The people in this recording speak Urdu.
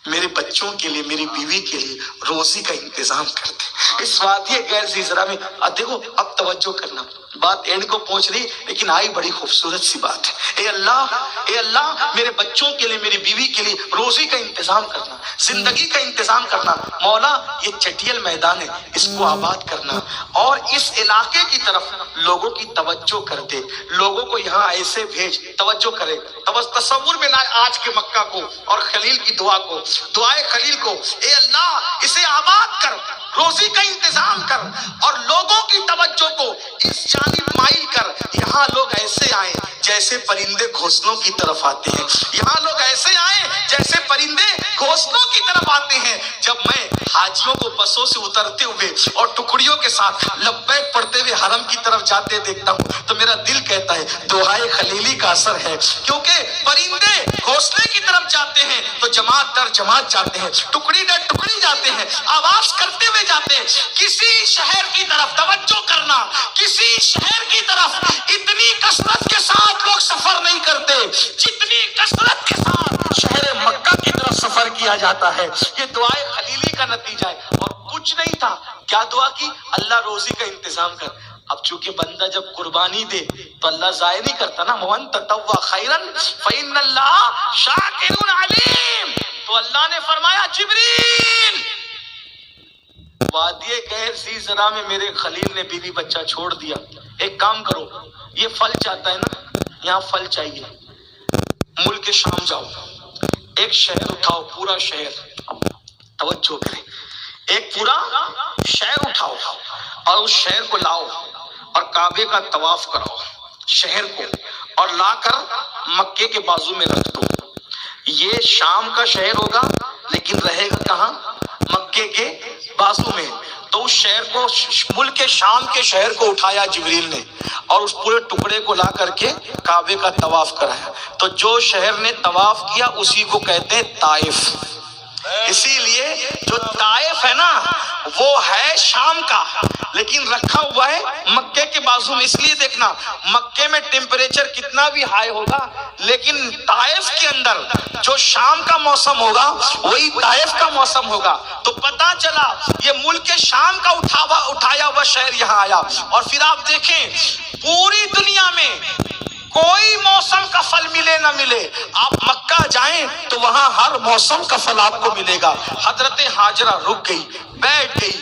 میرے بچوں کے لیے، میری بیوی کے لیے روزی کا انتظام کر دے اس وادی غیر ذی زرع میں۔ اب دیکھو، اب توجہ کرنا، بات اینڈ کو پہنچ رہی لیکن آئی بڑی خوبصورت سی بات ہے۔ اے اللہ میرے بچوں کے لیے، میری بیوی کے لیے روزی کا انتظام کرنا، زندگی کا انتظام کرنا۔ مولا یہ چٹیل میدان ہے، اس کو آباد کرنا، اور اس علاقے کی طرف لوگوں کی توجہ کر دے، لوگوں کو یہاں ایسے بھیج، توجہ کرے۔ تصور میں لائے آج کے مکہ کو اور خلیل کی دعا کو، دعائے خلیل کو، اے اللہ اسے آباد کر، روزی کا انتظام کر، اور لوگوں کی توجہ کو اس جانب مائل کر۔ یہاں لوگ ایسے آئیں جیسے پرندے گھونسلوں کی طرف آتے ہیں، یہاں لوگ ایسے آئیں جیسے پرندے گھونسلوں کی طرف آتے ہیں۔ جب میں حاجیوں کو بسوں سے اترتے ہوئے اور ٹکڑیوں کے ساتھ لبیک پڑھتے ہوئے حرم کی طرف جاتے دیکھتا ہوں تو میرا دل کہتا ہے دعائے خلیلی کا اثر ہے، کیونکہ پرندے گھونسلے کی طرف جاتے ہیں تو جماعت در جماعت جاتے ہیں، ٹکڑی در ٹکڑی جاتے ہیں، آواز کرتے ہوئے جاتے ہیں۔ کسی شہر کی طرف توجہ کرنا، کسی شہر کی طرف اتنی کثرت کے ساتھ لوگ سفر نہیں کرتے جتنی کثرت کے ساتھ شہر مکہ کی طرف سفر کیا جاتا ہے۔ یہ دعائے خلیلی کا نتیجہ ہے، اور کچھ نہیں تھا۔ کیا دعا کی؟ اللہ روزی کا انتظام کر۔ اب چونکہ بندہ جب قربانی دے تو اللہ ضائع نہیں کرتا نا، وَمَن تَطَوَّعَ خَيْرًا فَإِنَّ اللَّهَ شَاكِرٌ عَلِيمٌ۔ تو اللہ نے فرمایا جبریل، وادی غیر ذی زرع میں میرے خلیل نے بیوی بچہ چھوڑ دیا، ایک کام کرو، یہ پھل چاہتا ہے نا، یہاں پھل چاہیے، ملک شام جاؤ، ایک شہر اٹھاؤ، پورا شہر، توجہ کریں، ایک پورا شہر اٹھاؤ اور اس شہر کو لاؤ اور کعبے کا طواف کراؤ شہر کو، اور لا کر مکے کے بازو میں رکھ دو۔ یہ شام کا شہر ہوگا لیکن رہے گا کہاں؟ مکے کے بازو میں۔ تو اس شہر کو، ملک شام کے شہر کو اٹھایا جبریل نے اور اس پورے ٹکڑے کو لا کر کے کعبے کا طواف کرایا۔ تو جو شہر نے طواف کیا اسی کو کہتے ہیں طائف۔ اسی لیے جو طائف ہے نا وہ ہے شام کا لیکن رکھا ہوا ہے مکے کے بازو میں۔ اس لیے دیکھنا مکے میں ٹیمپریچر کتنا بھی ہائی ہوگا لیکن طائف کے اندر جو شام کا موسم ہوگا وہی طائف کا موسم ہوگا۔ تو پتا چلا یہ ملک شام کا اٹھایا ہوا شہر یہاں آیا۔ اور پھر آپ دیکھیں پوری دنیا میں کوئی موسم کا پھل ملے نہ ملے، آپ مکہ جائیں تو وہاں ہر موسم کا پھل آپ کو ملے گا۔ حضرت ہاجرہ رک گئی، بیٹھ گئی،